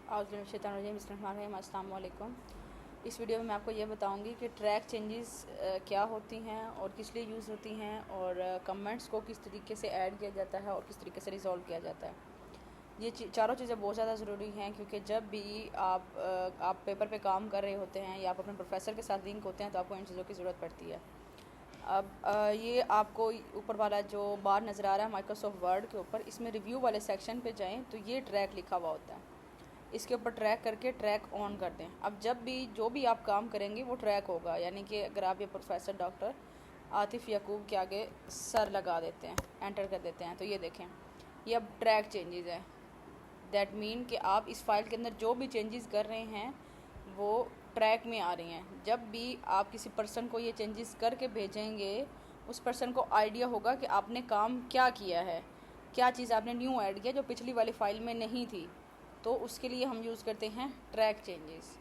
अस्सलाम वालेकुम। इस वीडियो में मैं आपको ये बताऊंगी कि ट्रैक चेंजेस क्या होती हैं और किस लिए यूज़ होती हैं और कमेंट्स को किस तरीके से ऐड किया जाता है और किस तरीके से रिज़ॉल्व किया जाता है। ये चारों चीज़ें बहुत ज़्यादा ज़रूरी हैं क्योंकि जब भी आप पेपर पे काम कर रहे होते हैं या आप अपने प्रोफेसर के साथ लिंक होते हैं तो आपको इन चीज़ों की ज़रूरत पड़ती है। अब ये आपको ऊपर वाला जो बार नज़र आ रहा है माइक्रोसॉफ्ट वर्ड के ऊपर, इसमें रिव्यू वाले सेक्शन पे जाएं तो ये ट्रैक लिखा हुआ होता है। इसके ऊपर ट्रैक करके ट्रैक ऑन कर दें। अब जब भी जो भी आप काम करेंगे वो ट्रैक होगा, यानी कि अगर आप ये प्रोफेसर डॉक्टर आतिफ़ याकूब के आगे सर लगा देते हैं, एंटर कर देते हैं, तो ये देखें ये अब ट्रैक चेंजेस है। दैट मीन कि आप इस फाइल के अंदर जो भी चेंजेस कर रहे हैं वो ट्रैक में आ रही हैं। जब भी आप किसी पर्सन को ये चेंजेस करके भेजेंगे, उस पर्सन को आइडिया होगा कि आपने काम क्या किया है, क्या चीज़ आपने न्यू ऐड किया जो पिछली वाली फ़ाइल में नहीं थी। तो उसके लिए हम यूज़ करते हैं ट्रैक चेंजेस।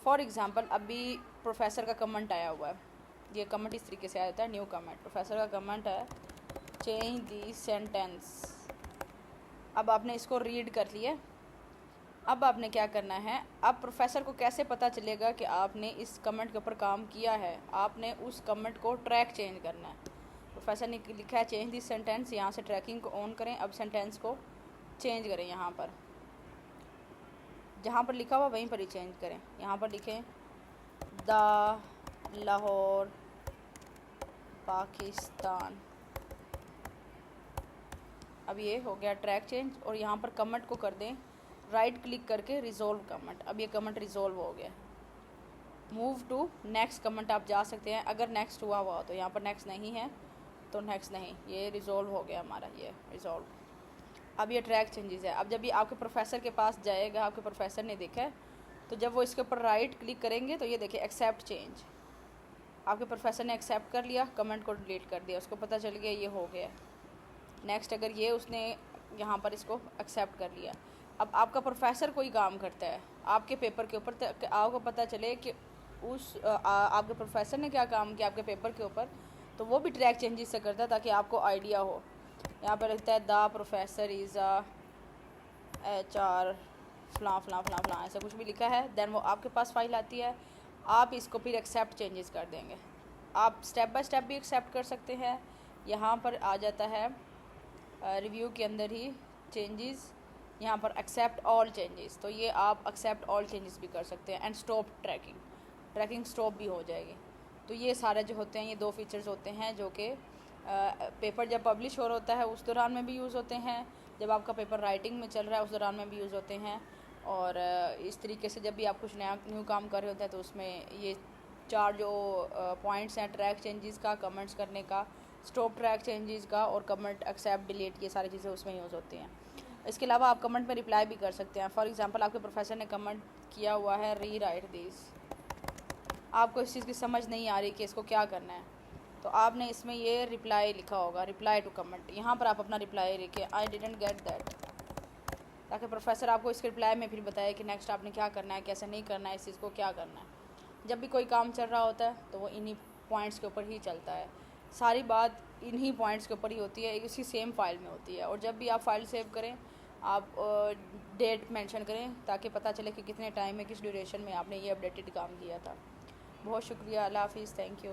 फॉर एग्ज़ाम्पल अभी प्रोफेसर का कमेंट आया हुआ है, ये कमेंट इस तरीके से आया होता है, न्यू कमेंट। प्रोफेसर का कमेंट है चेंज दी सेंटेंस। अब आपने इसको रीड कर लिया। अब आपने क्या करना है, अब प्रोफेसर को कैसे पता चलेगा कि आपने इस कमेंट के ऊपर काम किया है? आपने उस कमेंट को ट्रैक चेंज करना है। प्रोफेसर ने लिखा है चेंज दी सेंटेंस, यहाँ से ट्रैकिंग को ऑन करें। अब सेंटेंस को चेंज करें, यहाँ पर जहाँ पर लिखा हुआ वहीं पर ही चेंज करें। यहाँ पर लिखें द लाहौर पाकिस्तान। अब ये हो गया ट्रैक चेंज। और यहाँ पर कमेंट को कर दें राइट क्लिक करके रिज़ोल्व कमेंट। अब ये कमेंट रिज़ोल्व हो गया। मूव टू नेक्स्ट कमेंट आप जा सकते हैं अगर नेक्स्ट हुआ हुआ तो। यहाँ पर नेक्स्ट नहीं है तो नेक्स्ट नहीं, ये रिज़ोल्व हो गया हमारा, ये रिज़ोल्व। अब ये ट्रैक चेंजेस है। अब जब ये आपके प्रोफेसर के पास जाएगा, आपके प्रोफेसर ने देखा है, तो जब वो इसके ऊपर राइट क्लिक करेंगे तो ये देखिए एक्सेप्ट चेंज। आपके प्रोफेसर ने एक्सेप्ट कर लिया, कमेंट को डिलीट कर दिया, उसको पता चल गया ये हो गया। नेक्स्ट अगर ये उसने यहाँ पर इसको एक्सेप्ट कर लिया। अब आपका प्रोफेसर कोई काम करता है आपके पेपर के ऊपर, तो आपको पता चले कि आपके प्रोफेसर ने क्या काम किया आपके पेपर के ऊपर, तो वो भी ट्रैक चेंजेस से करता है ताकि आपको आइडिया हो। यहाँ पर लिखता है द प्रोफेसर इज़ HR फलां फलां फलां फलां, ऐसा कुछ भी लिखा है। देन वो आपके पास फाइल आती है, आप इसको फिर एक्सेप्ट चेंजेस कर देंगे। आप स्टेप बाय स्टेप भी एक्सेप्ट कर सकते हैं। यहाँ पर आ जाता है रिव्यू के अंदर ही चेंजेस, यहाँ पर एक्सेप्ट ऑल चेंजेस, तो ये आप एक्सेप्ट ऑल चेंजेस भी कर सकते हैं। एंड स्टॉप ट्रैकिंग स्टॉप भी हो जाएगी। तो ये सारे जो होते हैं ये दो फीचर्स होते हैं जो कि पेपर जब पब्लिश हो रहा होता है उस दौरान में भी यूज़ होते हैं, जब आपका पेपर राइटिंग में चल रहा है उस दौरान में भी यूज़ होते हैं। और इस तरीके से जब भी आप कुछ नया न्यू काम कर रहे होते हैं तो उसमें ये चार जो पॉइंट्स हैं, ट्रैक चेंजेस का, कमेंट्स करने का, स्टॉप ट्रैक चेंजेस का और कमेंट एक्सेप्ट डिलीट, ये सारी चीज़ें उसमें यूज़ होती हैं। इसके अलावा आप कमेंट में रिप्लाई भी कर सकते हैं। फॉर एग्ज़ाम्पल आपके प्रोफेसर ने कमेंट किया हुआ है री राइट दिस, आपको इस चीज़ की समझ नहीं आ रही कि इसको क्या करना है, तो आपने इसमें ये रिप्लाई लिखा होगा, रिप्लाई टू कमेंट। यहाँ पर आप अपना रिप्लाई लिखे आई डिडंट गेट दैट, ताकि प्रोफेसर आपको इस रिप्लाई में फिर बताए कि नेक्स्ट आपने क्या करना है, कैसे नहीं करना है, इस चीज़ को क्या करना है। जब भी कोई काम चल रहा होता है तो वो इन्हीं पॉइंट्स के ऊपर ही चलता है, सारी बात इन्हीं पॉइंट्स के ऊपर ही होती है, इसी सेम फाइल में होती है। और जब भी आप फाइल सेव करें आप डेट मेंशन करें ताकि पता चले कि कितने टाइम में किस ड्यूरेशन में आपने ये अपडेटेड काम किया था। बहुत शुक्रिया, अल्लाह हाफिज़, थैंक यू।